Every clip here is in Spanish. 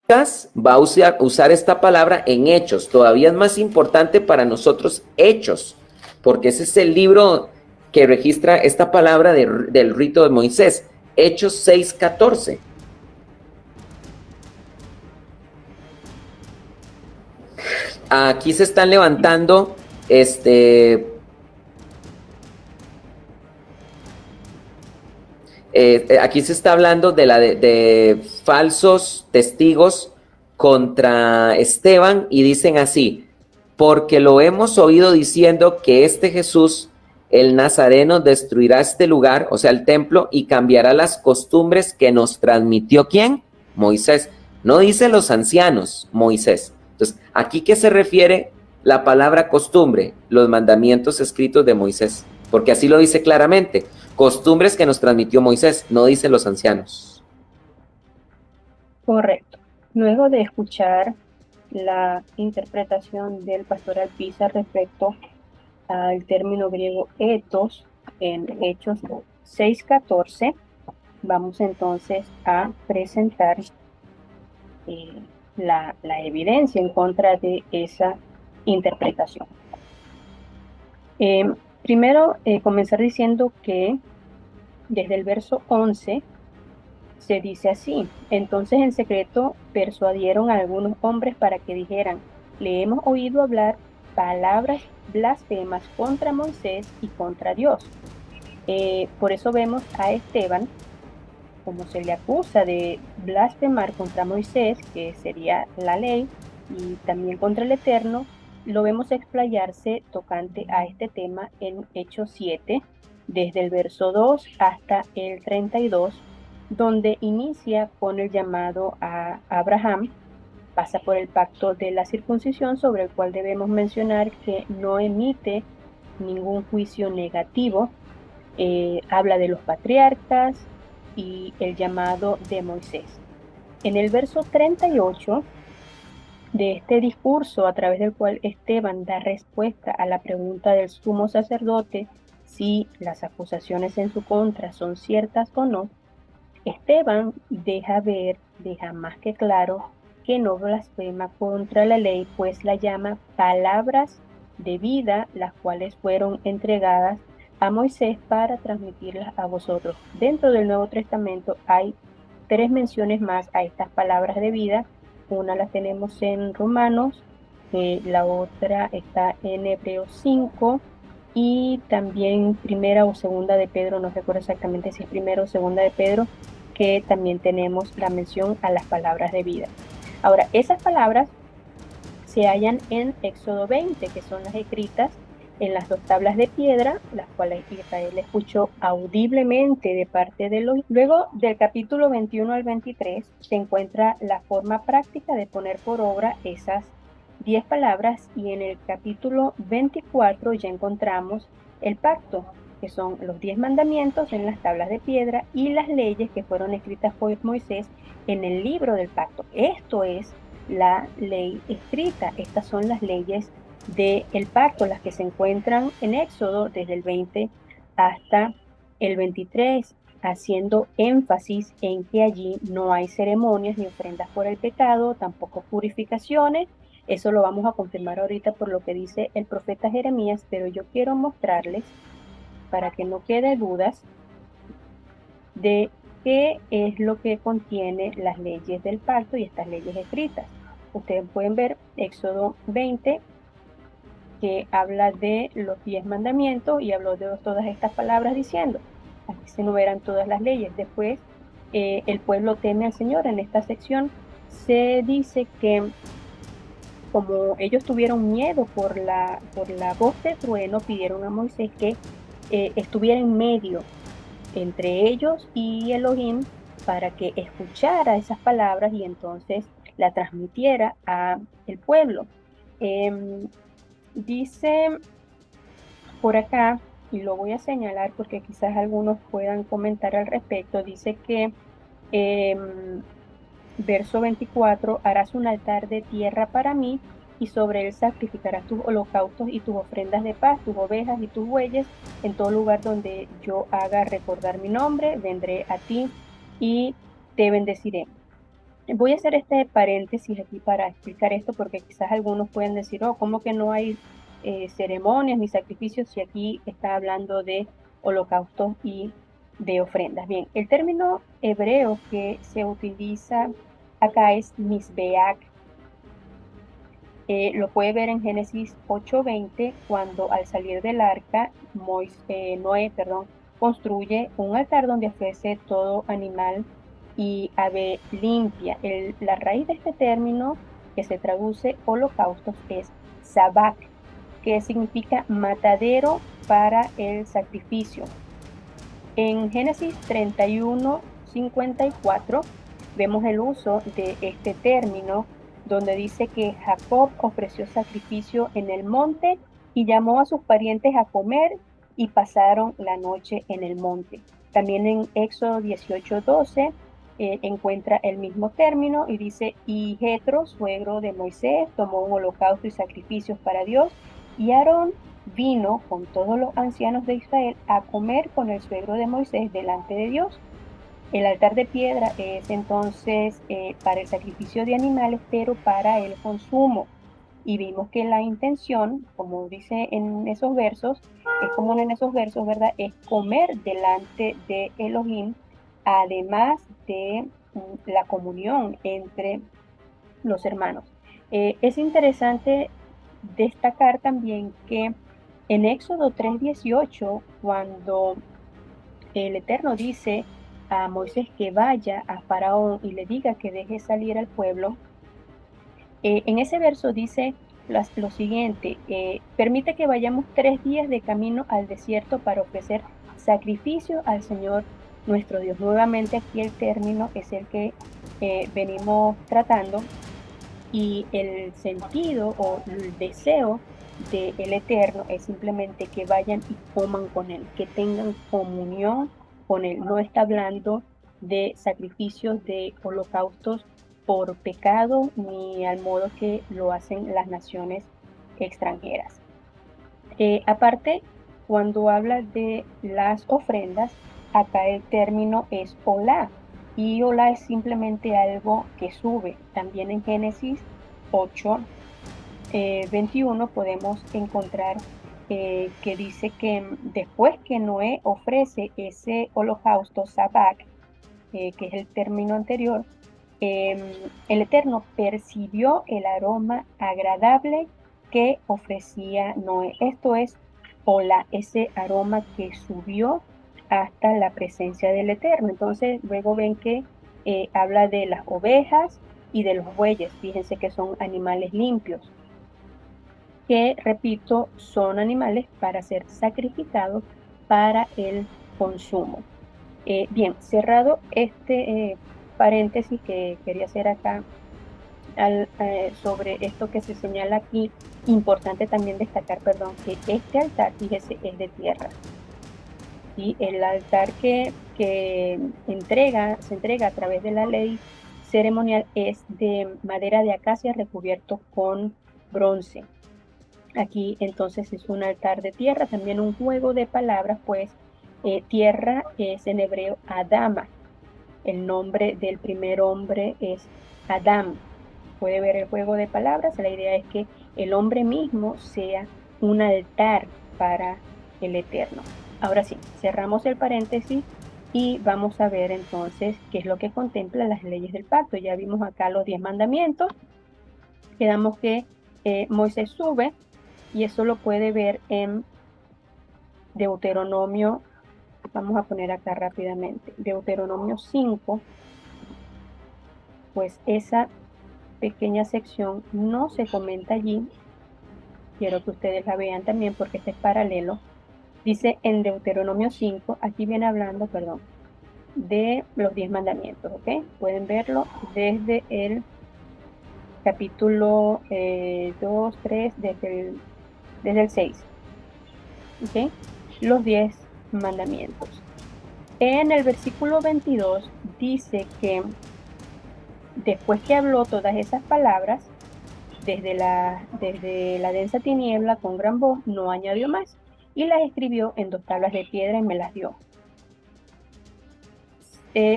va a usar esta palabra en Hechos. Todavía es más importante para nosotros Hechos, porque ese es el libro que registra esta palabra del rito de Moisés. Hechos 6:14. Aquí se están levantando aquí se está hablando de falsos testigos contra Esteban y dicen así: porque lo hemos oído diciendo que este Jesús, el Nazareno, destruirá este lugar, o sea, el templo, y cambiará las costumbres que nos transmitió ¿quién? Moisés. No dice los ancianos, Moisés. Entonces, ¿aquí qué se refiere la palabra costumbre? Los mandamientos escritos de Moisés, porque así lo dice claramente. Costumbres que nos transmitió Moisés, no dicen los ancianos. Correcto. Luego de escuchar la interpretación del pastor Alpiza respecto al término griego etos en Hechos 6:14, vamos entonces a presentar la evidencia en contra de esa interpretación. Primero, comenzar diciendo que desde el verso 11 se dice así: entonces en secreto persuadieron a algunos hombres para que dijeran, le hemos oído hablar palabras blasfemas contra Moisés y contra Dios. Por eso vemos a Esteban, como se le acusa de blasfemar contra Moisés, que sería la ley, y también contra el Eterno, lo vemos explayarse tocante a este tema en Hechos 7, desde el verso 2 hasta el 32, donde inicia con el llamado a Abraham, pasa por el pacto de la circuncisión, sobre el cual debemos mencionar que no emite ningún juicio negativo, habla de los patriarcas y el llamado de Moisés. En el verso 38 de este discurso, a través del cual Esteban da respuesta a la pregunta del sumo sacerdote si las acusaciones en su contra son ciertas o no, Esteban deja más que claro que no blasfema contra la ley, pues la llama palabras de vida, las cuales fueron entregadas a Moisés para transmitirlas a vosotros. Dentro del Nuevo Testamento hay 3 menciones más a estas palabras de vida. Una la tenemos en Romanos, la otra está en Hebreos 5, y también primera o segunda de Pedro, no recuerdo exactamente si es primera o segunda de Pedro, que también tenemos la mención a las palabras de vida. Ahora, esas palabras se hallan en Éxodo 20, que son las escritas en las 2 tablas de piedra, las cuales Israel escuchó audiblemente de parte de los. Luego del capítulo 21 al 23 se encuentra la forma práctica de poner por obra esas 10 palabras, y en el capítulo 24 ya encontramos el pacto, que son los 10 mandamientos en las tablas de piedra y las leyes que fueron escritas por Moisés en el libro del pacto. Esto es la ley escrita. Estas son las leyes del pacto, las que se encuentran en Éxodo desde el 20 hasta el 23, haciendo énfasis en que allí no hay ceremonias ni ofrendas por el pecado, tampoco purificaciones. Eso lo vamos a confirmar ahorita por lo que dice el profeta Jeremías, pero yo quiero mostrarles, para que no quede dudas, de qué es lo que contiene las leyes del pacto y estas leyes escritas. Ustedes pueden ver Éxodo 20, que habla de los 10 mandamientos y habló de todas estas palabras diciendo, aquí se enumeran todas las leyes. Después, el pueblo teme al Señor. En esta sección se dice que como ellos tuvieron miedo por la voz de trueno, pidieron a Moisés que estuviera en medio entre ellos y Elohim para que escuchara esas palabras y entonces la transmitiera a el pueblo. Dice por acá, y lo voy a señalar porque quizás algunos puedan comentar al respecto, dice que verso 24, harás un altar de tierra para mí y sobre él sacrificarás tus holocaustos y tus ofrendas de paz, tus ovejas y tus bueyes. En todo lugar donde yo haga recordar mi nombre, vendré a ti y te bendeciré. Voy a hacer este paréntesis aquí para explicar esto porque quizás algunos pueden decir, oh, ¿cómo que no hay ceremonias ni sacrificios si aquí está hablando de holocaustos y de ofrendas? Bien, el término hebreo que se utiliza acá es misbeach. Lo puede ver en Génesis 8:20, cuando al salir del arca, Noé, construye un altar donde ofrece todo animal y ave limpia. La raíz de este término, que se traduce holocaustos, es sabak, que significa matadero para el sacrificio. En Génesis 31:54 vemos el uso de este término, donde dice que Jacob ofreció sacrificio en el monte y llamó a sus parientes a comer y pasaron la noche en el monte. También en Éxodo 18:12 encuentra el mismo término y dice, y Jetro, suegro de Moisés, tomó un holocausto y sacrificios para Dios, y Aarón vino con todos los ancianos de Israel a comer con el suegro de Moisés delante de Dios. El altar de piedra es entonces para el sacrificio de animales, pero para el consumo. Y vimos que la intención, como dice en esos versos, es común en esos versos, ¿verdad? Es comer delante de Elohim, además de la comunión entre los hermanos. Es interesante destacar también que en Éxodo 3:18, cuando el Eterno dice a Moisés que vaya a Faraón y le diga que deje salir al pueblo, en ese verso dice lo siguiente, permite que vayamos 3 días de camino al desierto para ofrecer sacrificio al Señor nuestro Dios. Nuevamente aquí el término es el que venimos tratando, y el sentido o el deseo del Eterno es simplemente que vayan y coman con Él, que tengan comunión con Él. No está hablando de sacrificios, de holocaustos por pecado, ni al modo que lo hacen las naciones extranjeras. Aparte, cuando habla de las ofrendas, acá el término es olá, y olá es simplemente algo que sube. También en Génesis 8:21 podemos encontrar que dice que después que Noé ofrece ese holocausto sabak, que es el término anterior, el Eterno percibió el aroma agradable que ofrecía Noé. Esto es hola, ese aroma que subió hasta la presencia del Eterno. Entonces, luego ven que habla de las ovejas y de los bueyes. Fíjense que son animales limpios, que, repito, son animales para ser sacrificados para el consumo. Bien, cerrado este paréntesis que quería hacer acá sobre esto que se señala aquí, importante también destacar, perdón, que este altar, fíjese, es de tierra. Y el altar que se entrega a través de la ley ceremonial es de madera de acacia recubierto con bronce. Aquí entonces es un altar de tierra, también un juego de palabras, pues tierra es en hebreo Adama. El nombre del primer hombre es Adán. Puede ver el juego de palabras. La idea es que el hombre mismo sea un altar para el Eterno. Ahora sí, cerramos el paréntesis y vamos a ver entonces qué es lo que contempla las leyes del pacto. Ya vimos acá los 10 mandamientos. Quedamos que Moisés sube, y eso lo puede ver en Deuteronomio. Vamos a poner acá rápidamente Deuteronomio 5, pues esa pequeña sección no se comenta allí. Quiero que ustedes la vean también porque este es paralelo. Dice en Deuteronomio 5, aquí viene hablando, perdón, de los 10 mandamientos, ¿ok? Pueden verlo desde el capítulo 2, 3, desde el 6, ¿ok? Los 10 mandamientos. En el versículo 22 dice que después que habló todas esas palabras, desde la densa tiniebla con gran voz, no añadió más, y las escribió en 2 tablas de piedra y me las dio.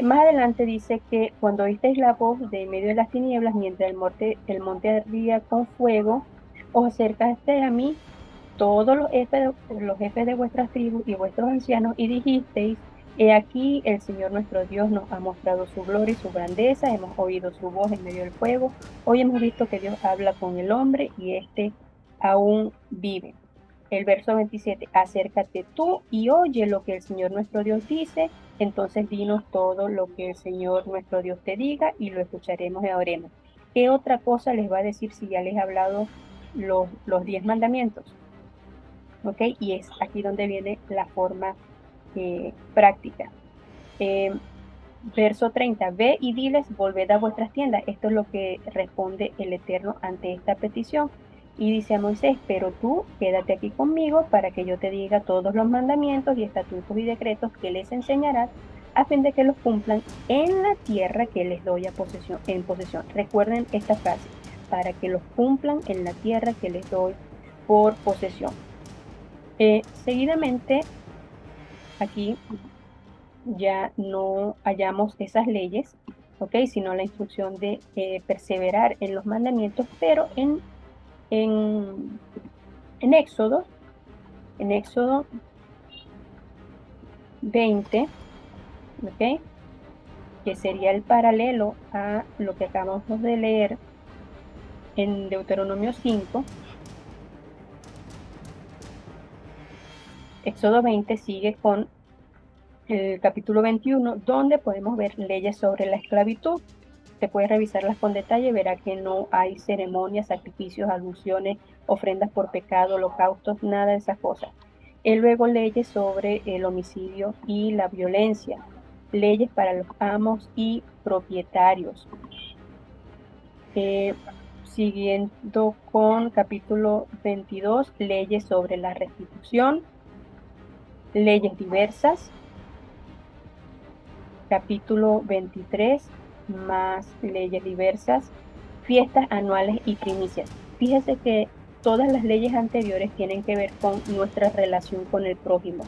Más adelante dice que cuando oísteis la voz de en medio de las tinieblas, mientras el monte ardía con fuego, os acercasteis a mí todos los jefes de vuestras tribus y vuestros ancianos, y dijisteis, he aquí el Señor nuestro Dios nos ha mostrado su gloria y su grandeza, hemos oído su voz en medio del fuego, hoy hemos visto que Dios habla con el hombre y éste aún vive. El verso 27, acércate tú y oye lo que el Señor nuestro Dios dice, entonces dinos todo lo que el Señor nuestro Dios te diga y lo escucharemos y oremos. ¿Qué otra cosa les va a decir si ya les he hablado los 10 mandamientos? ¿Ok? Y es aquí donde viene la forma práctica. Eh, Verso 30, ve y diles, volved a vuestras tiendas. Esto es lo que responde el Eterno ante esta petición. Y dice a Moisés, pero tú quédate aquí conmigo para que yo te diga todos los mandamientos y estatutos y decretos que les enseñarás a fin de que los cumplan en la tierra que les doy en posesión. Recuerden esta frase, para que los cumplan en la tierra que les doy por posesión. Seguidamente, aquí ya no hallamos esas leyes, ¿ok? Sino la instrucción de perseverar en los mandamientos, pero en, en Éxodo, en Éxodo 20, ¿ok? Que sería el paralelo a lo que acabamos de leer en Deuteronomio 5. Éxodo 20 sigue con el capítulo 21, donde podemos ver leyes sobre la esclavitud. Te puedes revisarlas con detalle, verá que no hay ceremonias, sacrificios, alusiones, ofrendas por pecado, holocaustos, nada de esas cosas. Luego leyes sobre el homicidio y la violencia, leyes para los amos y propietarios. Siguiendo con capítulo 22, leyes sobre la restitución, leyes diversas. Capítulo 23, más leyes diversas, fiestas anuales y primicias. Fíjese que todas las leyes anteriores tienen que ver con nuestra relación con el prójimo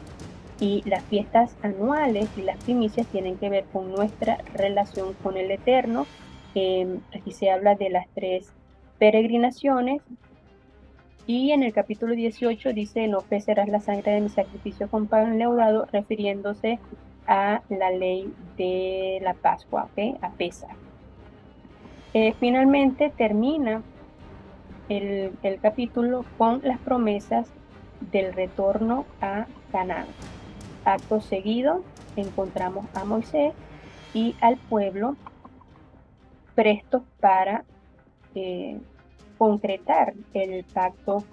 y las fiestas anuales y las primicias tienen que ver con nuestra relación con el Eterno. Aquí se habla de las 3 peregrinaciones. Y en el capítulo 18 dice, no ofrecerás la sangre de mi sacrificio con pan leudado, refiriéndose a la ley de la Pascua, ¿ok? A Pesaj. Finalmente termina el capítulo con las promesas del retorno a Canaán. Acto seguido encontramos a Moisés y al pueblo prestos para concretar el pacto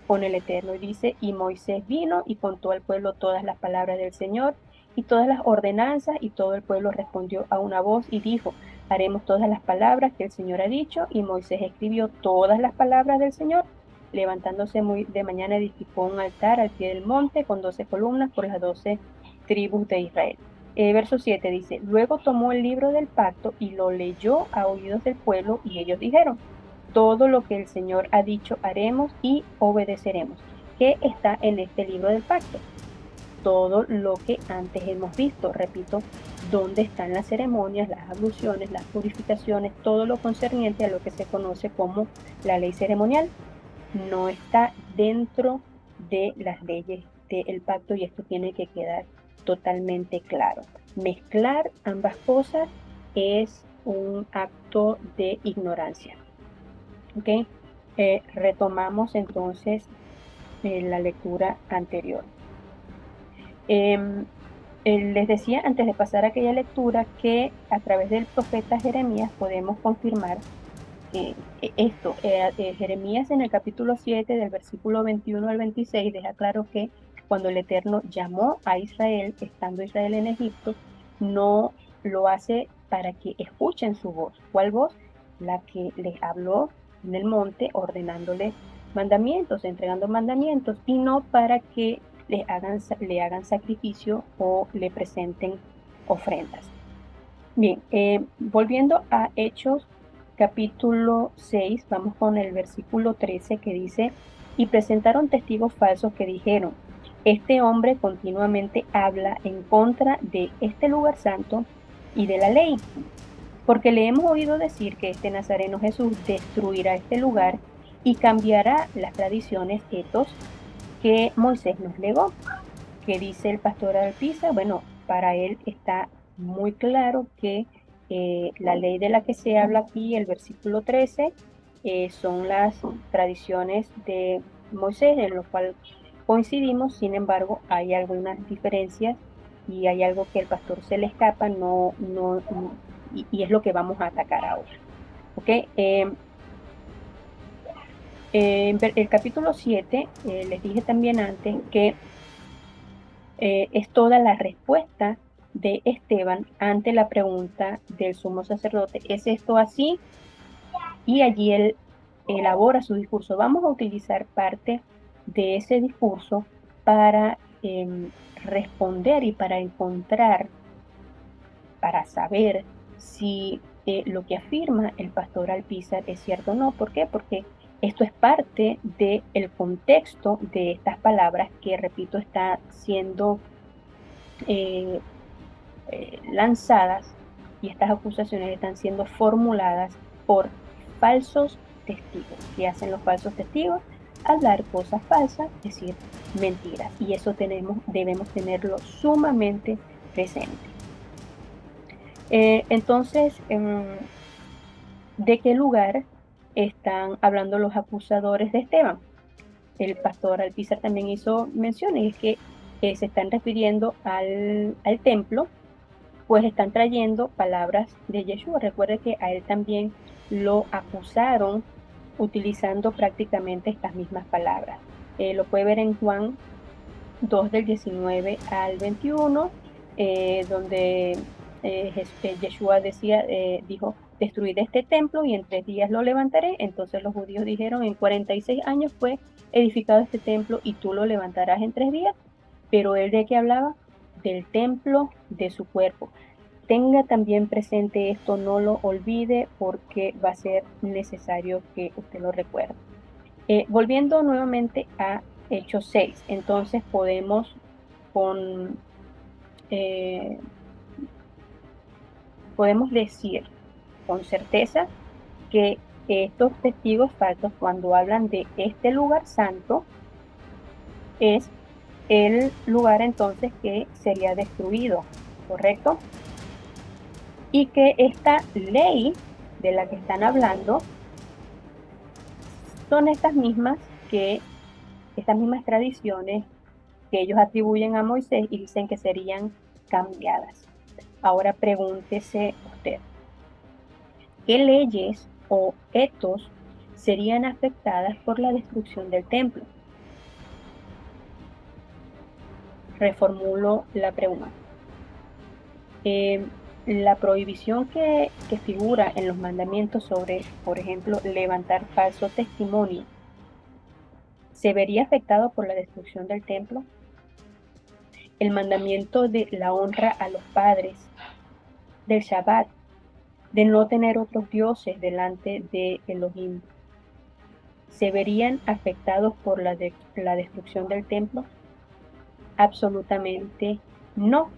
con el Eterno. Y dice, y Moisés vino y contó al pueblo todas las palabras del Señor y todas las ordenanzas, y todo el pueblo respondió a una voz y dijo, haremos todas las palabras que el Señor ha dicho. Y Moisés escribió todas las palabras del Señor. Levantándose muy de mañana, edificó un altar al pie del monte con 12 columnas por las 12 tribus de Israel. Verso 7 dice, luego tomó el libro del pacto y lo leyó a oídos del pueblo, y ellos dijeron, todo lo que el Señor ha dicho haremos y obedeceremos. ¿Qué está en este libro del pacto? Todo lo que antes hemos visto. Repito, ¿dónde están las ceremonias, las abluciones, las purificaciones, todo lo concerniente a lo que se conoce como la ley ceremonial? No está dentro de las leyes del pacto, y esto tiene que quedar totalmente claro. Mezclar ambas cosas es un acto de ignorancia. ¿Ok? Retomamos entonces la lectura anterior. Les decía antes de pasar a aquella lectura que a través del profeta Jeremías podemos confirmar esto. Jeremías en el capítulo 7 del versículo 21 al 26 deja claro que cuando el Eterno llamó a Israel, estando Israel en Egipto, no lo hace para que escuchen su voz. ¿Cuál voz? La que les habló en el monte ordenándole mandamientos, entregando mandamientos, y no para que le hagan sacrificio o le presenten ofrendas. Bien, volviendo a Hechos capítulo 6, vamos con el versículo 13 que dice, y presentaron testigos falsos que dijeron, este hombre continuamente habla en contra de este lugar santo y de la ley, porque le hemos oído decir que este Nazareno Jesús destruirá este lugar y cambiará las tradiciones, etos que Moisés nos legó. ¿Qué dice el pastor Alpiza? Bueno, para él está muy claro que la ley de la que se habla aquí, el versículo 13, son las tradiciones de Moisés, en lo cual coincidimos. Sin embargo, hay algunas diferencias y hay algo que el pastor se le escapa, y es lo que vamos a atacar ahora. ¿Ok? En el capítulo 7, les dije también antes que es toda la respuesta de Esteban ante la pregunta del sumo sacerdote, ¿es esto así? Y allí él elabora su discurso. Vamos a utilizar parte de ese discurso para responder y para encontrar, para saber si lo que afirma el pastor Alpizar es cierto o no. ¿Por qué? Porque esto es parte del contexto de estas palabras que, repito, está siendo eh, lanzadas, y estas acusaciones están siendo formuladas por falsos testigos. ¿Qué hacen los falsos testigos? Hablar cosas falsas, decir mentiras. Y eso debemos tenerlo sumamente presente. Entonces, ¿de qué lugar están hablando los acusadores de Esteban? El pastor Alpizar también hizo mención, y es que se están refiriendo al templo, pues están trayendo palabras de Yeshua. Recuerde que a él también lo acusaron utilizando prácticamente estas mismas palabras. Lo puede ver en Juan 2 del 19 al 21, donde Yeshua dijo, destruid este templo y en 3 días lo levantaré. Entonces los judíos dijeron, en 46 años fue edificado este templo y tú lo levantarás en 3 días. Pero él, ¿de qué hablaba? Del templo de su cuerpo. Tenga también presente esto, no lo olvide, porque va a ser necesario que usted lo recuerde. Volviendo nuevamente a Hechos 6, entonces con, eh, podemos decir con certeza que estos testigos falsos, cuando hablan de este lugar santo, es el lugar entonces que sería destruido, ¿correcto? Y que esta ley de la que están hablando son estas mismas tradiciones que ellos atribuyen a Moisés y dicen que serían cambiadas. Ahora pregúntese usted, ¿qué leyes o etos serían afectadas por la destrucción del templo? Reformulo la pregunta. La prohibición que figura en los mandamientos sobre, por ejemplo, levantar falso testimonio, ¿se vería afectado por la destrucción del templo? El mandamiento de la honra a los padres, del Shabbat, de no tener otros dioses delante de Elohim, ¿se verían afectados por la destrucción del templo? Absolutamente no.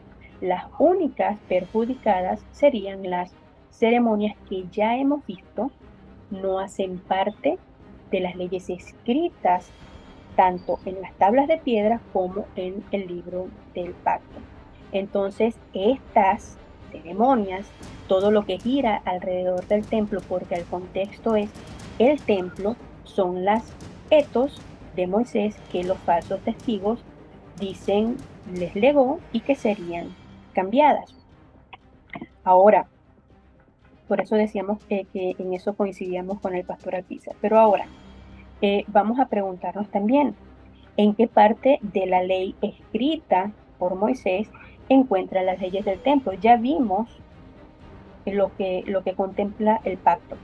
Las únicas perjudicadas serían las ceremonias que ya hemos visto no hacen parte de las leyes escritas tanto en las tablas de piedra como en el libro del pacto. Entonces, estas ceremonias, todo lo que gira alrededor del templo, porque el contexto es el templo, son las etos de Moisés que los falsos testigos dicen les legó y que serían cambiadas. Ahora, por eso decíamos que en eso coincidíamos con el pastor Alpiza. Pero ahora, vamos a preguntarnos también, ¿en qué parte de la ley escrita por Moisés encuentra las leyes del templo? Ya vimos lo que contempla el pacto.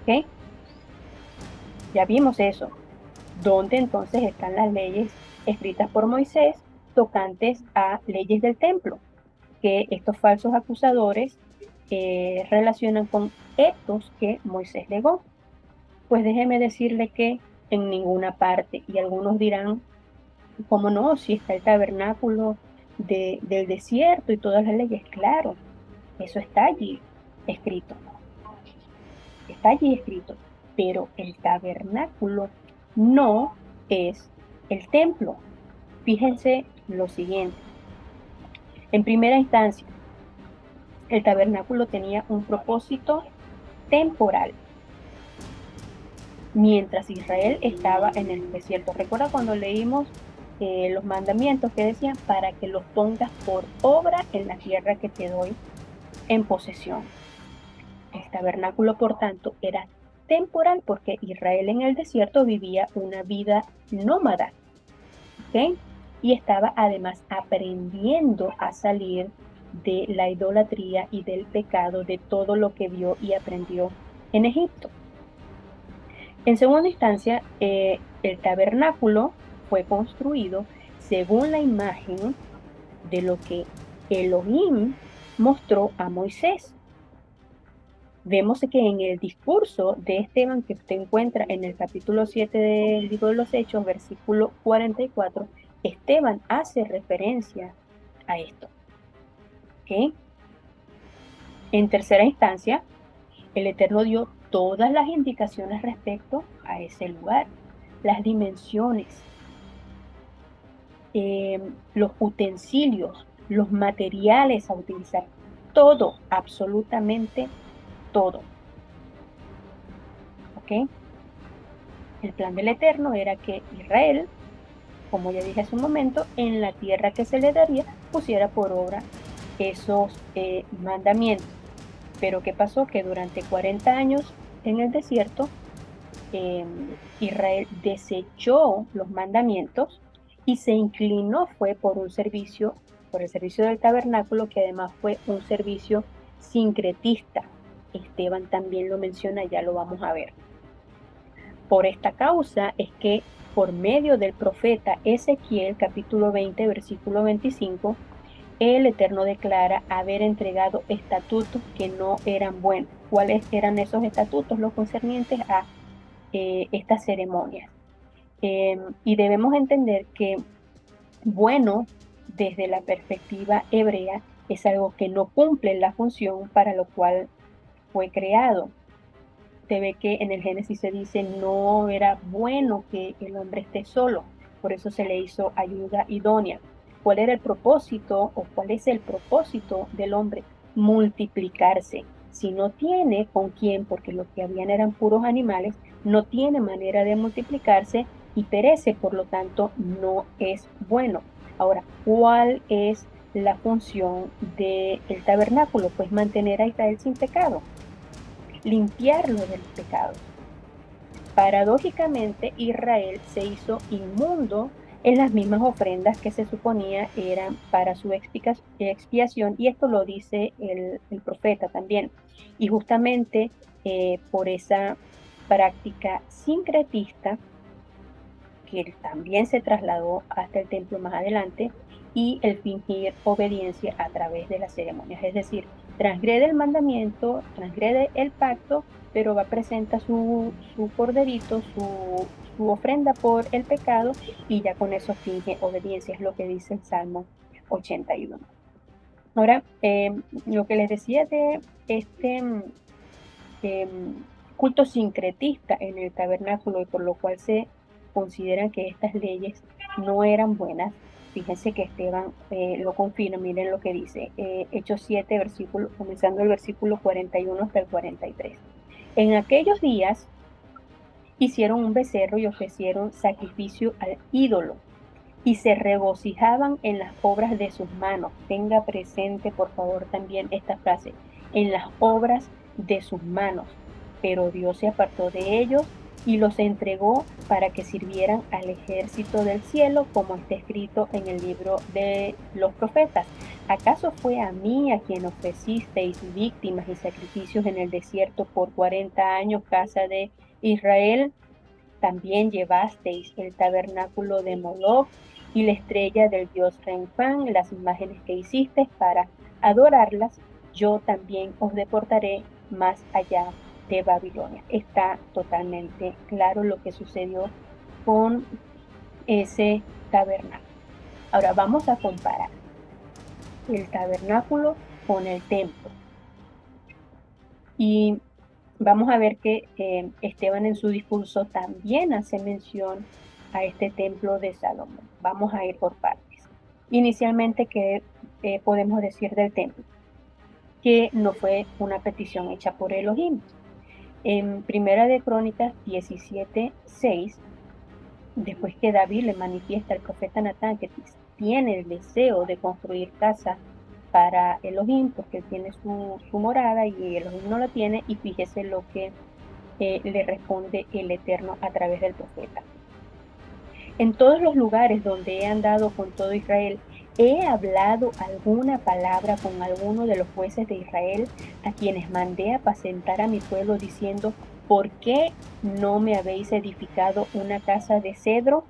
¿Ok? Ya vimos eso. ¿Dónde entonces están las leyes escritas por Moisés tocantes a leyes del templo, que estos falsos acusadores relacionan con etos que Moisés legó? Pues déjeme decirle que en ninguna parte. Y algunos dirán, ¿cómo no? Si está el tabernáculo, del desierto y todas las leyes, claro, eso está allí escrito, pero el tabernáculo no es el templo. Fíjense lo siguiente, en primera instancia, el tabernáculo tenía un propósito temporal, mientras Israel estaba en el desierto. Recuerda cuando leímos los mandamientos que decían para que los pongas por obra en la tierra que te doy en posesión. El tabernáculo, por tanto, era temporal porque Israel en el desierto vivía una vida nómada, ¿ok? Y estaba además aprendiendo a salir de la idolatría y del pecado, de todo lo que vio y aprendió en Egipto. En segunda instancia, el tabernáculo fue construido según la imagen de lo que Elohim mostró a Moisés. Vemos que en el discurso de Esteban que usted encuentra en el capítulo 7 del libro de los Hechos, versículo 44, Esteban hace referencia a esto. ¿Ok? En tercera instancia, el Eterno dio todas las indicaciones respecto a ese lugar, las dimensiones, los utensilios, los materiales a utilizar, todo, absolutamente todo. ¿Ok? El plan del Eterno era que Israel, como ya dije hace un momento, en la tierra que se le daría, pusiera por obra esos mandamientos. Pero ¿qué pasó? Que durante 40 años en el desierto, Israel desechó los mandamientos y se inclinó fue por un servicio, por el servicio del tabernáculo, que además fue un servicio sincretista. Esteban también lo menciona, ya lo vamos a ver. Por esta causa es que por medio del profeta Ezequiel, capítulo 20, versículo 25, el Eterno declara haber entregado estatutos que no eran buenos. ¿Cuáles eran esos estatutos? Los concernientes a estas ceremonias. Y debemos entender que bueno, desde la perspectiva hebrea, es algo que no cumple la función para lo cual fue creado. Se ve que en el Génesis se dice no era bueno que el hombre esté solo, por eso se le hizo ayuda idónea. ¿Cuál era el propósito o cuál es el propósito del hombre? Multiplicarse. Si no tiene con quién, porque lo que habían eran puros animales, no tiene manera de multiplicarse y perece, por lo tanto, no es bueno. Ahora, ¿cuál es la función del tabernáculo? Pues mantener a Israel sin pecado, limpiarlo de los pecados. Paradójicamente, Israel se hizo inmundo en las mismas ofrendas que se suponía eran para su expiación, y esto lo dice el profeta también. Y justamente por esa práctica sincretista, que también se trasladó hasta el templo más adelante, y el fingir obediencia a través de las ceremonias. Es decir, transgrede el mandamiento, transgrede el pacto, pero va, presenta su corderito, su ofrenda por el pecado, y ya con eso finge obediencia, es lo que dice el Salmo 81. Ahora, lo que les decía de este culto sincretista en el tabernáculo, y por lo cual se consideran que estas leyes no eran buenas. Fíjense que Esteban lo confirma, miren lo que dice, Hechos 7, versículo, comenzando el versículo 41 hasta el 43. En aquellos días hicieron un becerro y ofrecieron sacrificio al ídolo y se regocijaban en las obras de sus manos. Tenga presente, por favor, también esta frase, en las obras de sus manos. Pero Dios se apartó de ellos y los entregó para que sirvieran al ejército del cielo, como está escrito en el libro de los profetas. ¿Acaso fue a mí a quien ofrecisteis víctimas y sacrificios en el desierto por 40 años, casa de Israel? También llevasteis el tabernáculo de Moloch y la estrella del dios Renfán, las imágenes que hicisteis para adorarlas. Yo también os deportaré más allá de Babilonia. Está totalmente claro lo que sucedió con ese tabernáculo. Ahora vamos a comparar. el tabernáculo con el templo. Y vamos a ver que Esteban en su discurso también hace mención a este templo de Salomón. Vamos a ir por partes. Inicialmente, ¿qué podemos decir del templo? Que no fue una petición hecha por Elohim. En Primera de Crónicas 17:6, después que David le manifiesta al profeta Natán que tiene el deseo de construir casa para Elohim, porque él tiene su morada y Elohim no la tiene, y fíjese lo que le responde el Eterno a través del profeta. En todos los lugares donde he andado con todo Israel, he hablado alguna palabra con alguno de los jueces de Israel, a quienes mandé apacentar a mi pueblo, diciendo, ¿por qué no me habéis edificado una casa de cedro?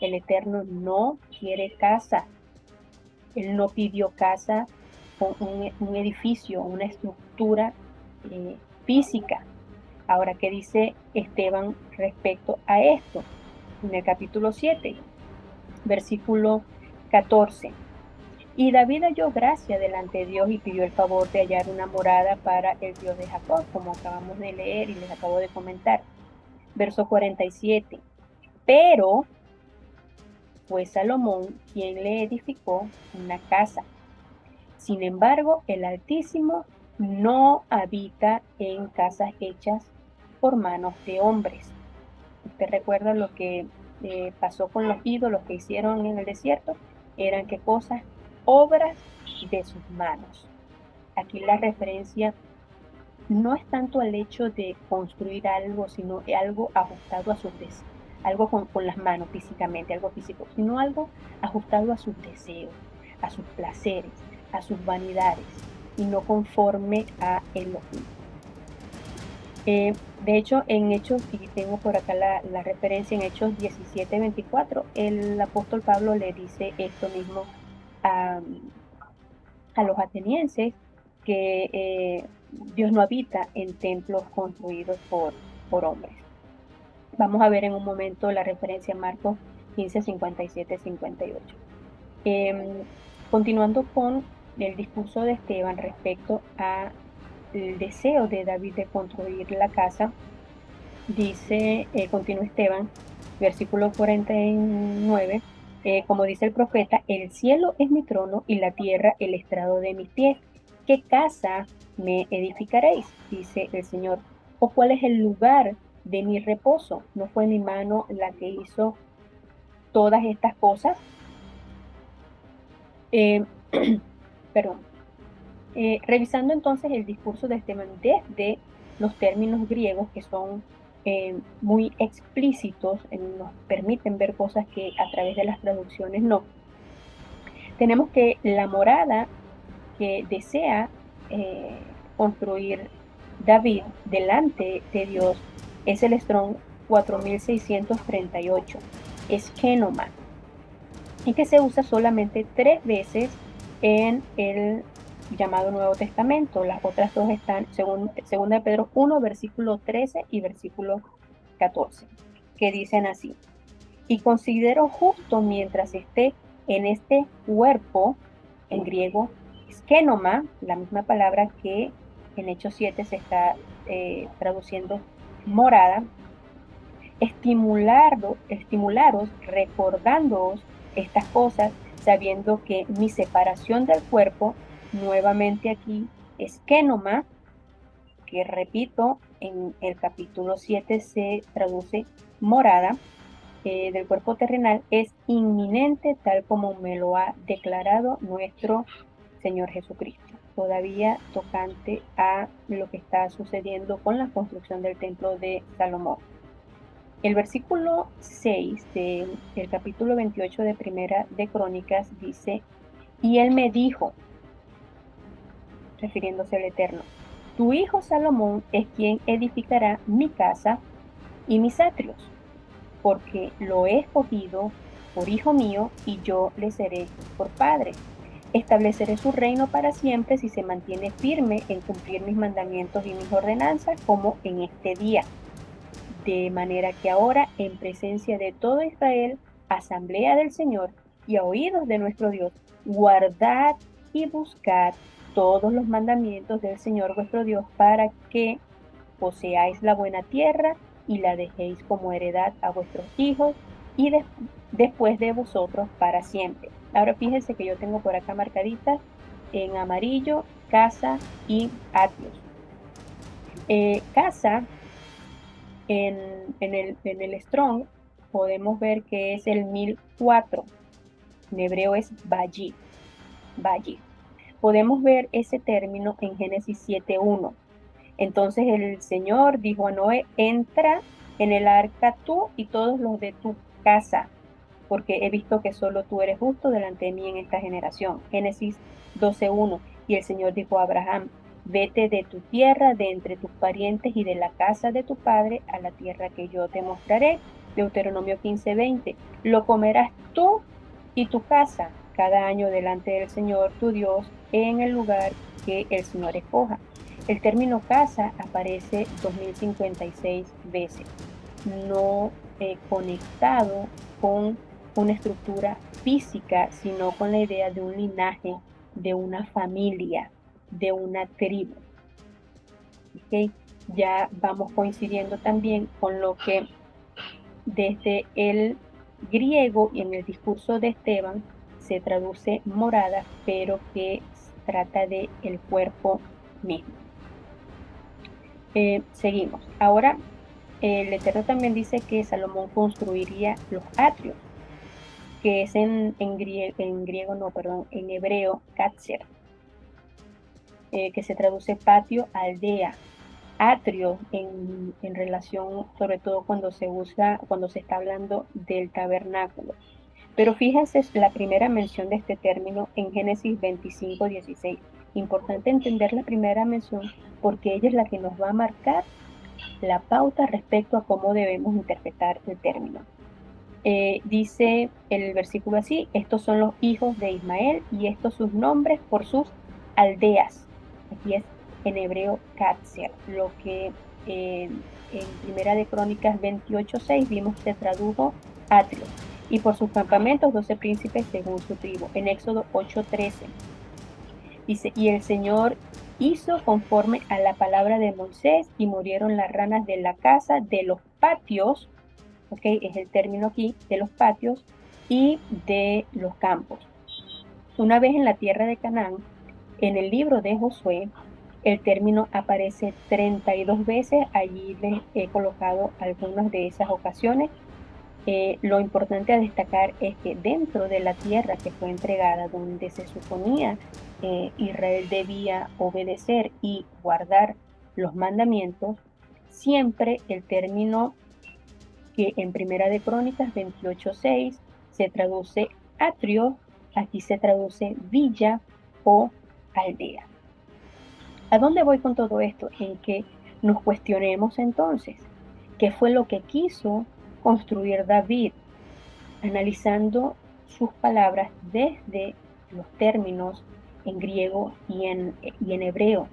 El Eterno no quiere casa. Él no pidió casa con un edificio, una estructura física. Ahora, ¿qué dice Esteban respecto a esto? En el capítulo 7, versículo 14. Y David halló gracia delante de Dios y pidió el favor de hallar una morada para el Dios de Jacob, como acabamos de leer y les acabo de comentar. Verso 47. Pero fue Salomón quien le edificó una casa. Sin embargo, el Altísimo no habita en casas hechas por manos de hombres. Usted recuerda lo que pasó con los ídolos que hicieron en el desierto. Eran qué cosas, obras de sus manos. Aquí la referencia no es tanto al hecho de construir algo, sino algo ajustado a sus deseos, algo con las manos físicamente, algo físico, sino algo ajustado a sus deseos, a sus placeres, a sus vanidades, y no conforme a Elohim. De hecho, en Hechos, y tengo por acá la referencia, en Hechos 17:24, el apóstol Pablo le dice esto mismo a, a los atenienses, que Dios no habita en templos construidos por hombres. Vamos a ver en un momento la referencia en Marcos 15:57-58. Continuando con el discurso de Esteban respecto a el deseo de David de construir la casa, dice, continúa Esteban, versículo 49, como dice el profeta, el cielo es mi trono y la tierra el estrado de mis pies. ¿Qué casa me edificaréis? Dice el Señor. ¿O cuál es el lugar de mi reposo? ¿No fue mi mano la que hizo todas estas cosas? Eh, perdón. Revisando entonces el discurso de Esteban desde los términos griegos que son muy explícitos, nos permiten ver cosas que a través de las traducciones no. Tenemos que la morada que desea construir David delante de Dios es el Strong 4638, es Kenoma, y que se usa solamente 3 veces en el llamado Nuevo Testamento. Las otras dos están segunda de Pedro 1, versículo 13 y versículo 14, que dicen así: y considero justo mientras esté en este cuerpo, en griego, skenoma, la misma palabra que en Hechos 7 se está traduciendo morada, estimularos recordándoos estas cosas, sabiendo que mi separación del cuerpo, nuevamente aquí, esquenoma, que repito, en el capítulo 7 se traduce morada, del cuerpo terrenal, es inminente, tal como me lo ha declarado nuestro Señor Jesucristo. Todavía tocante a lo que está sucediendo con la construcción del templo de Salomón. El versículo 6 del capítulo 28 de Primera de Crónicas dice, y él me dijo, refiriéndose al Eterno, tu hijo Salomón es quien edificará mi casa y mis atrios, porque lo he escogido por hijo mío y yo le seré por padre. Estableceré su reino para siempre si se mantiene firme en cumplir mis mandamientos y mis ordenanzas como en este día. De manera que ahora, en presencia de todo Israel, asamblea del Señor y a oídos de nuestro Dios, guardad y buscad todos los mandamientos del Señor vuestro Dios para que poseáis la buena tierra y la dejéis como heredad a vuestros hijos y después de vosotros para siempre. Ahora fíjense que yo tengo por acá marcaditas en amarillo, casa y atrios. Casa en el Strong podemos ver que es el 1004. En hebreo es Valle. Podemos ver ese término en Génesis 7:1. Entonces el Señor dijo a Noé, entra en el arca tú y todos los de tu casa, porque he visto que solo tú eres justo delante de mí en esta generación. Génesis 12:1. Y el Señor dijo a Abraham, vete de tu tierra, de entre tus parientes y de la casa de tu padre a la tierra que yo te mostraré. Deuteronomio 15:20. Lo comerás tú y tu casa cada año delante del Señor tu Dios en el lugar que el Señor escoja. El término casa aparece 2056 veces, no conectado con una estructura física, sino con la idea de un linaje, de una familia, de una tribu. ¿Okay? Ya vamos coincidiendo también con lo que desde el griego y en el discurso de Esteban se traduce morada, pero que trata de el cuerpo mismo. Seguimos. Ahora, el Eterno también dice que Salomón construiría los atrios, que es en griego, no, perdón, en hebreo, katzer, que se traduce patio, aldea, atrio en relación, sobre todo cuando se usa, cuando se está hablando del tabernáculo. Pero fíjense la primera mención de este término en Génesis 25:16. Importante entender la primera mención porque ella es la que nos va a marcar la pauta respecto a cómo debemos interpretar el término. Dice el versículo así, estos son los hijos de Ismael y estos sus nombres por sus aldeas. Aquí es en hebreo Katzer, lo que en Primera de Crónicas 28:6 vimos que se tradujo atrio. Y por sus campamentos 12 príncipes según su tribu. En Éxodo 8:13 dice, y el Señor hizo conforme a la palabra de Moisés y murieron las ranas de la casa, de los patios, ok, es el término aquí, de los patios y de los campos. Una vez en la tierra de Canaán, en el libro de Josué, el término aparece 32 veces, allí les he colocado algunas de esas ocasiones. Lo importante a destacar es que dentro de la tierra que fue entregada, donde se suponía Israel debía obedecer y guardar los mandamientos, siempre el término que en Primera de Crónicas 28:6 se traduce atrio, aquí se traduce villa o aldea. ¿A dónde voy con todo esto? En que nos cuestionemos entonces, ¿qué fue lo que quiso construir David? Analizando sus palabras desde los términos en griego y en hebreo.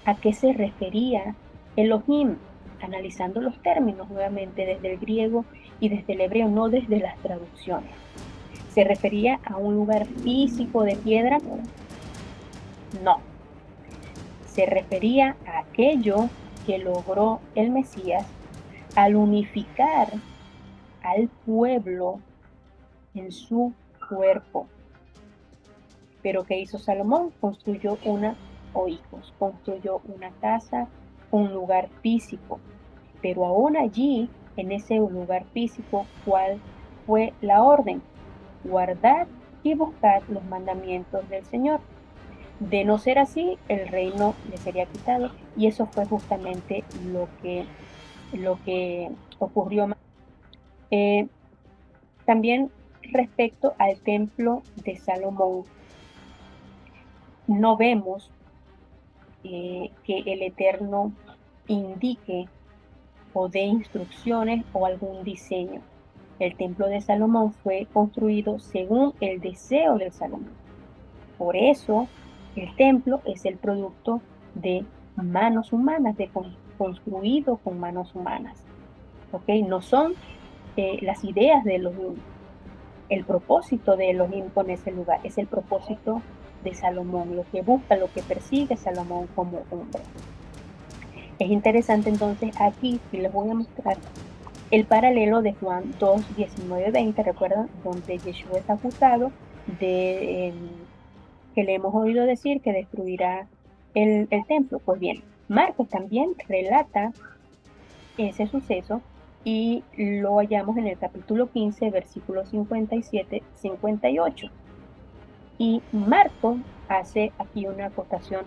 ¿A qué se refería Elohim? Analizando los términos nuevamente desde el griego y desde el hebreo, no desde las traducciones. ¿Se refería a un lugar físico de piedra? No. Se refería a aquello que logró el Mesías al unificar al pueblo en su cuerpo. Pero ¿qué hizo Salomón? Construyó construyó una casa, un lugar físico. Pero aún allí, en ese lugar físico, ¿cuál fue la orden? Guardad y buscad los mandamientos del Señor. De no ser así, el reino le sería quitado, y eso fue justamente lo que ocurrió. También respecto al templo de Salomón, no vemos que el Eterno indique o dé instrucciones o algún diseño. El templo de Salomón fue construido según el deseo de Salomón. Por eso, el templo es el producto de manos humanas, construido con manos humanas. ¿Ok? No son las ideas de los el propósito de Elohim con ese lugar, es el propósito de Salomón, lo que busca, lo que persigue Salomón como hombre. Es interesante entonces aquí, si les voy a mostrar el paralelo de Juan 2, 19, 20, ¿recuerdan? Donde Yeshua es acusado de que le hemos oído decir que destruirá el templo. Pues bien, Marcos también relata ese suceso y lo hallamos en el capítulo 15, versículos 57, 58. Y Marcos hace aquí una acotación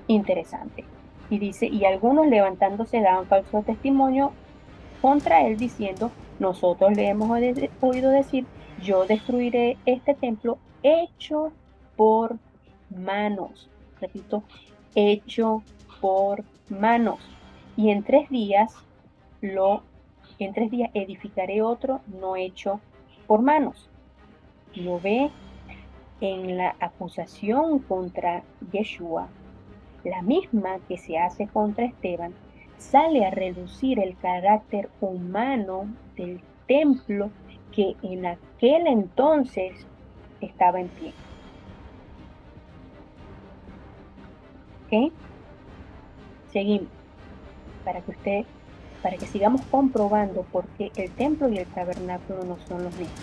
interesante. Y dice, y algunos levantándose daban falso testimonio contra él diciendo, nosotros le hemos oído decir, yo destruiré este templo hecho por manos. Repito, hecho por manos. Y lo, en 3 días edificaré otro no hecho por manos. Lo ve en la acusación contra Yeshua, la misma que se hace contra Esteban, sale a relucir el carácter humano del templo que en aquel entonces estaba en pie. ¿Ok? Seguimos, para que sigamos comprobando por qué el templo y el tabernáculo no son los mismos.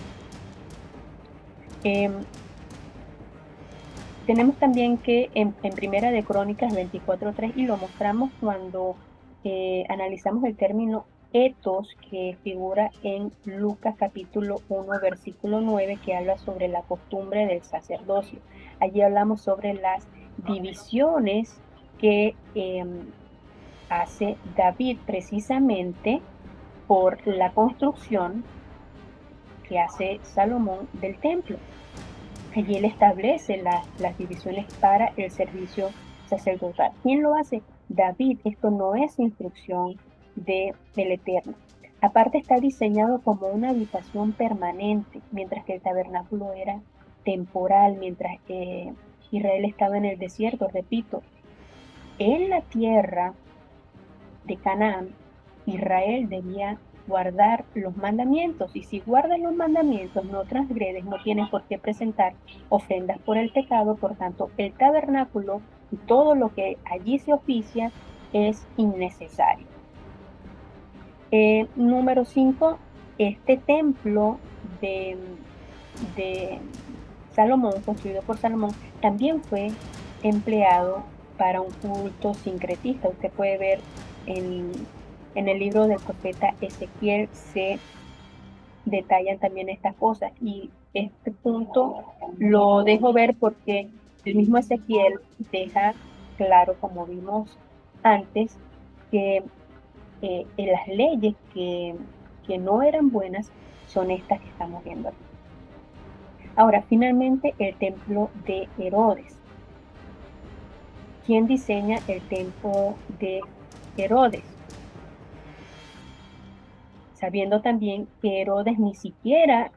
Tenemos también que en Primera de Crónicas 24:3, y lo mostramos cuando analizamos el término etos, que figura en Lucas capítulo 1, versículo 9, que habla sobre la costumbre del sacerdocio. Allí hablamos sobre las divisiones que hace David precisamente por la construcción que hace Salomón del templo. Allí él establece las divisiones para el servicio sacerdotal. ¿Quién lo hace? David. Esto no es instrucción del Eterno. Aparte está diseñado como una habitación permanente, mientras que el tabernáculo era temporal, mientras Israel estaba en el desierto. Repito, en la tierra de Canaán, Israel debía guardar los mandamientos, y si guardas los mandamientos, no transgredes, no tienes por qué presentar ofrendas por el pecado. Por tanto, el tabernáculo y todo lo que allí se oficia es innecesario. Número 5, este templo de Salomón, construido por Salomón, también fue empleado para un culto sincretista. Usted puede ver en, en el libro del profeta Ezequiel, se detallan también estas cosas, y este punto lo dejo ver porque el mismo Ezequiel deja claro, como vimos antes, que en las leyes que no eran buenas son estas que estamos viendo aquí. Ahora, finalmente, el templo de Herodes. ¿Quién diseña el templo de Herodes? Sabiendo también que Herodes ni siquiera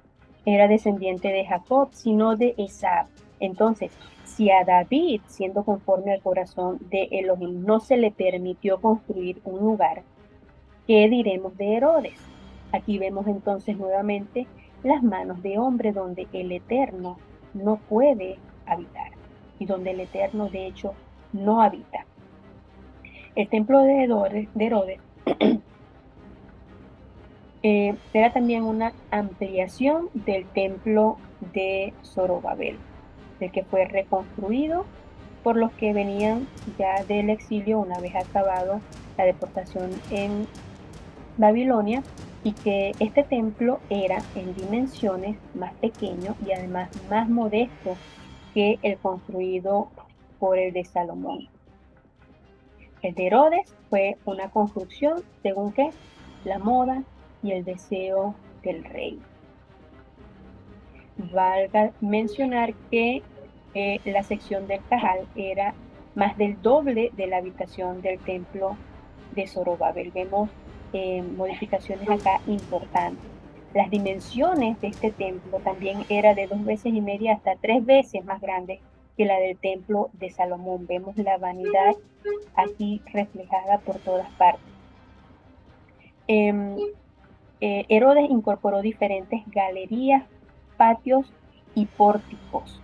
era descendiente de Jacob, sino de Esab. Entonces, si a David, siendo conforme al corazón de Elohim, no se le permitió construir un lugar, ¿qué diremos de Herodes? Aquí vemos entonces nuevamente las manos de hombre donde el Eterno no puede habitar, y donde el Eterno de hecho no habita. El templo de Herodes era también una ampliación del templo de Zorobabel, del que fue reconstruido por los que venían ya del exilio una vez acabado la deportación en Babilonia, y que este templo era en dimensiones más pequeño y además más modesto que el construido por el de Salomón. El de Herodes fue una construcción según que la moda y el deseo del rey. Valga mencionar que la sección del Cajal era más del doble de la habitación del templo de Zorobabel. Vemos modificaciones acá importantes. Las dimensiones de este templo también era de 2,5 veces hasta 3 veces más grande que la del templo de Salomón. Vemos la vanidad aquí reflejada por todas partes. Herodes incorporó diferentes galerías patios y pórticos.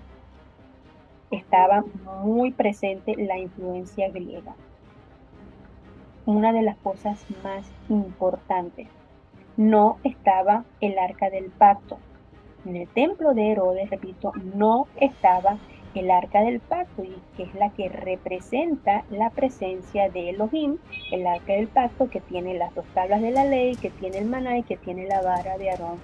Estaba muy presente la influencia griega. Una de las cosas más importantes, no estaba el arca del pacto. En el templo de Herodes, repito, no estaba el arca del pacto, y que es la que representa la presencia de Elohim, el arca del pacto que tiene las dos tablas de la ley, que tiene el maná y que tiene la vara de Aarón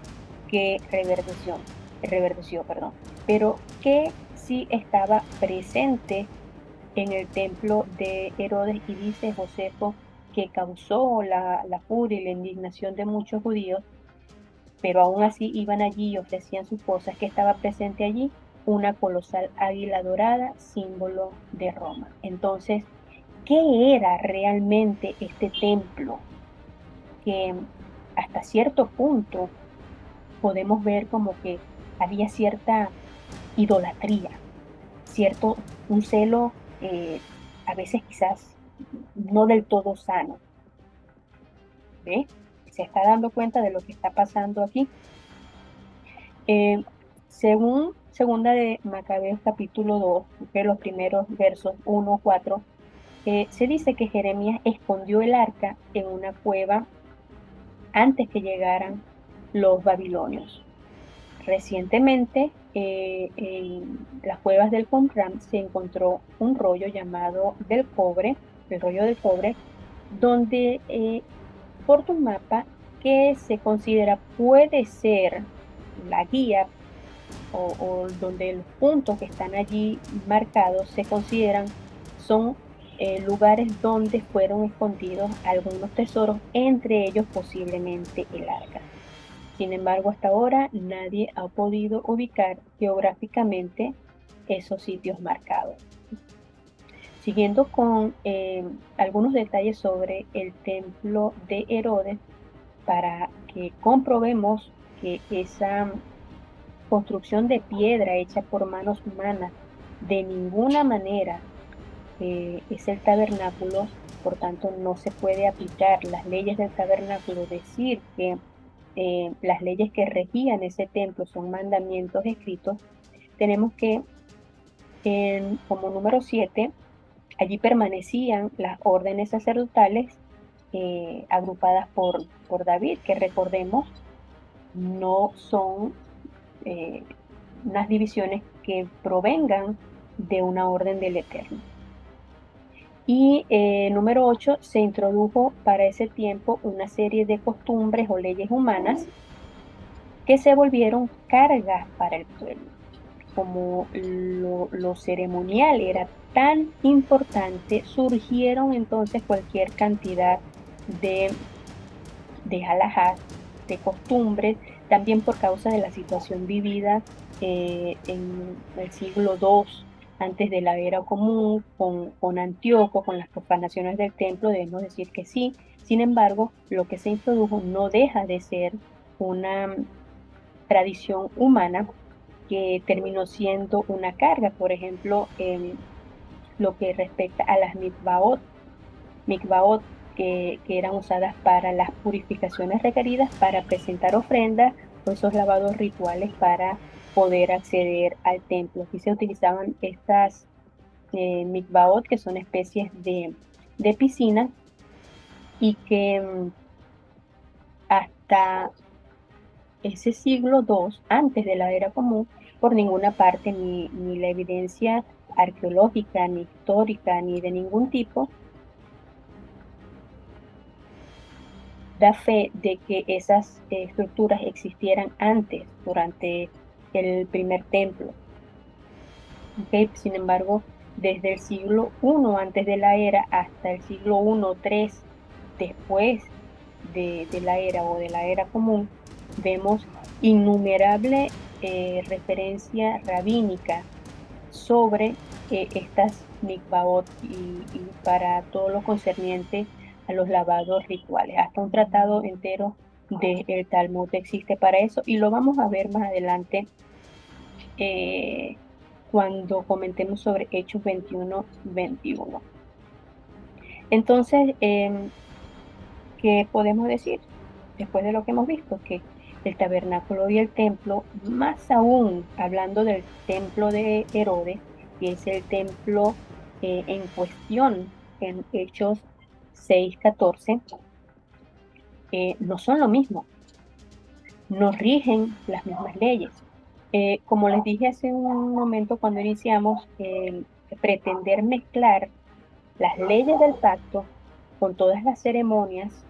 que reverdeció, perdón. Pero que sí estaba presente en el templo de Herodes, y dice Josefo que causó la furia y la indignación de muchos judíos, pero aún así iban allí y ofrecían sus cosas. Que estaba presente allí una colosal águila dorada, símbolo de Roma. Entonces, ¿qué era realmente este templo? Que hasta cierto punto podemos ver como que había cierta idolatría, un celo, a veces quizás no del todo sano. ¿Ve? ¿Se está dando cuenta de lo que está pasando aquí? Eh, Según segunda de Macabeos capítulo 2, que los primeros versos 1-4, se dice que Jeremías escondió el arca en una cueva antes que llegaran los babilonios. Recientemente, en las cuevas del Qumran se encontró un rollo llamado del cobre, el rollo del cobre, donde porta un mapa que se considera puede ser la guía, o donde los puntos que están allí marcados se consideran son lugares donde fueron escondidos algunos tesoros, entre ellos posiblemente el arca. Sin embargo, hasta ahora nadie ha podido ubicar geográficamente esos sitios marcados. Siguiendo con algunos detalles sobre el templo de Herodes, para que comprobemos que esa construcción de piedra hecha por manos humanas de ninguna manera es el tabernáculo. Por tanto no se puede aplicar las leyes del tabernáculo, decir que las leyes que regían ese templo son mandamientos escritos. Tenemos que, como número 7, allí permanecían las órdenes sacerdotales agrupadas por David, que recordemos, no son eh, unas divisiones que provengan de una orden del Eterno. Y número 8, se introdujo para ese tiempo una serie de costumbres o leyes humanas que se volvieron cargas para el pueblo. Como lo ceremonial era tan importante, surgieron entonces cualquier cantidad de halajás, de costumbres, también por causa de la situación vivida en el siglo II antes de la era común, con Antíoco, con las profanaciones del templo. Debemos decir que sí. Sin embargo, lo que se introdujo no deja de ser una tradición humana que terminó siendo una carga. Por ejemplo, en lo que respecta a las mikvaot que eran usadas para las purificaciones requeridas para presentar ofrendas o esos lavados rituales para poder acceder al templo. Aquí se utilizaban estas mikvaot, que son especies de piscinas, y que hasta ese siglo II, antes de la era común, por ninguna parte, ni la evidencia arqueológica, ni histórica, ni de ningún tipo, da fe de que esas estructuras existieran antes, durante el primer templo. ¿Okay? Sin embargo, desde el siglo I antes de la era hasta el siglo I-III después de la era o de la era común, vemos innumerable referencia rabínica sobre estas mikvaot, y para todo lo concerniente a los lavados rituales. Hasta un tratado entero del Talmud existe para eso, y lo vamos a ver más adelante eh, cuando comentemos sobre Hechos 21-21. Entonces, ¿qué podemos decir después de lo que hemos visto? Que el tabernáculo y el templo, más aún hablando del templo de Herodes, que es el templo en cuestión en Hechos 6:14, no son lo mismo, no rigen las mismas leyes. Como les dije hace un momento cuando iniciamos, pretender mezclar las leyes del pacto con todas las ceremonias,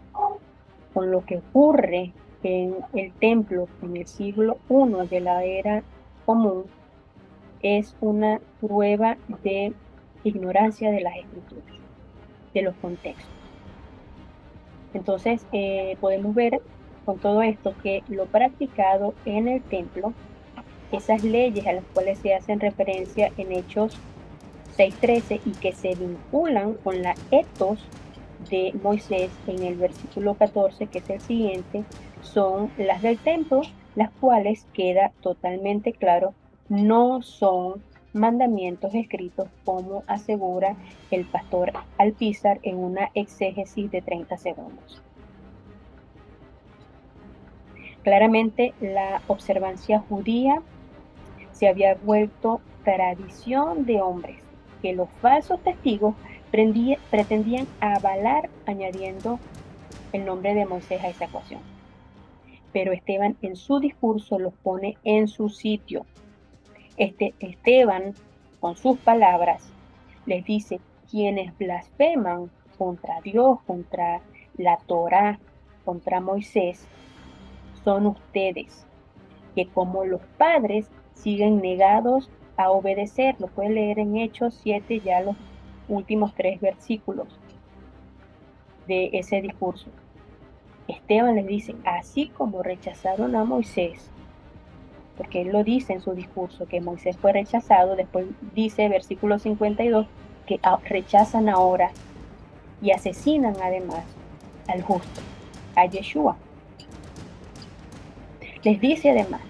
con lo que ocurre en el templo en el siglo I de la era común, es una prueba de ignorancia de las escrituras, de los contextos. Entonces, podemos ver con todo esto que lo practicado en el templo, esas leyes a las cuales se hacen referencia en Hechos 6:13 y que se vinculan con la etos de Moisés en el versículo 14, que es el siguiente, son las del templo, las cuales queda totalmente claro, no son mandamientos escritos como asegura el pastor Alpizar en una exégesis de 30 segundos. Claramente la observancia judía se había vuelto tradición de hombres, que los falsos testigos pretendían avalar añadiendo el nombre de Moisés a esa ecuación. Pero Esteban en su discurso los pone en su sitio. Esteban, con sus palabras, les dice, quienes blasfeman contra Dios, contra la Torá, contra Moisés, son ustedes, que como los padres siguen negados a obedecer. Lo puede leer en Hechos 7, ya los últimos 3 versículos de ese discurso. Esteban les dice, así como rechazaron a Moisés, porque él lo dice en su discurso, que Moisés fue rechazado, después dice, versículo 52, que rechazan ahora y asesinan además al justo, a Yeshua. Les dice además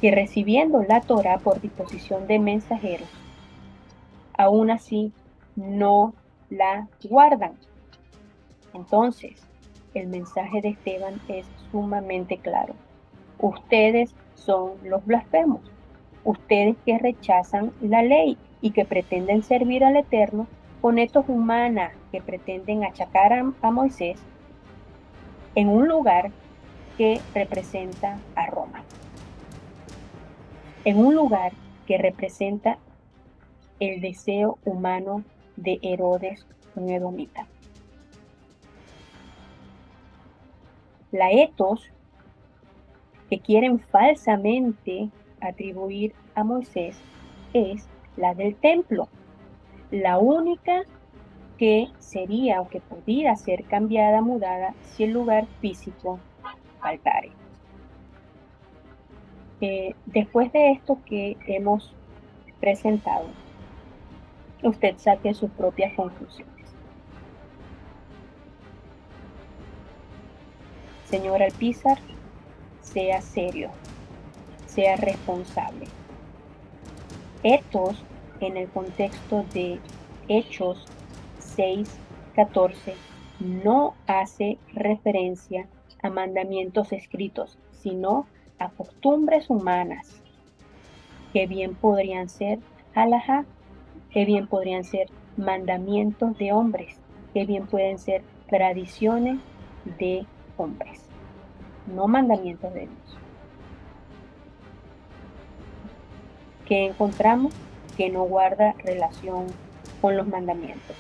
que recibiendo la Torá por disposición de mensajeros, aún así no la guardan. Entonces, el mensaje de Esteban es sumamente claro. Ustedes son los blasfemos, ustedes que rechazan la ley y que pretenden servir al Eterno con estos humanas que pretenden achacar a Moisés en un lugar que representa a Roma, en un lugar que representa el deseo humano de Herodes, un edomita. La etos que quieren falsamente atribuir a Moisés es la del templo, la única que sería o que podría ser cambiada, mudada, si el lugar físico faltare. Después de esto que hemos presentado, usted saque sus propias conclusiones. Señor Alpizar, sea serio, sea responsable. Etos, en el contexto de Hechos 6:14, no hace referencia a mandamientos escritos, sino a costumbres humanas, que bien podrían ser halajá, que bien podrían ser mandamientos de hombres, que bien pueden ser tradiciones de hombres, no mandamientos de Dios. Que encontramos que no guarda relación con los mandamientos.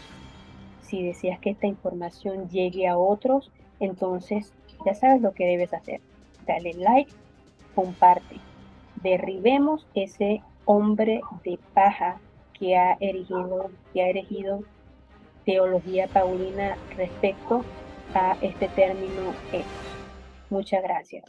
Si deseas que esta información llegue a otros, entonces ya sabes lo que debes hacer. Dale like, comparte. Derribemos ese hombre de paja que ha erigido teología paulina respecto a este término etos. Muchas gracias.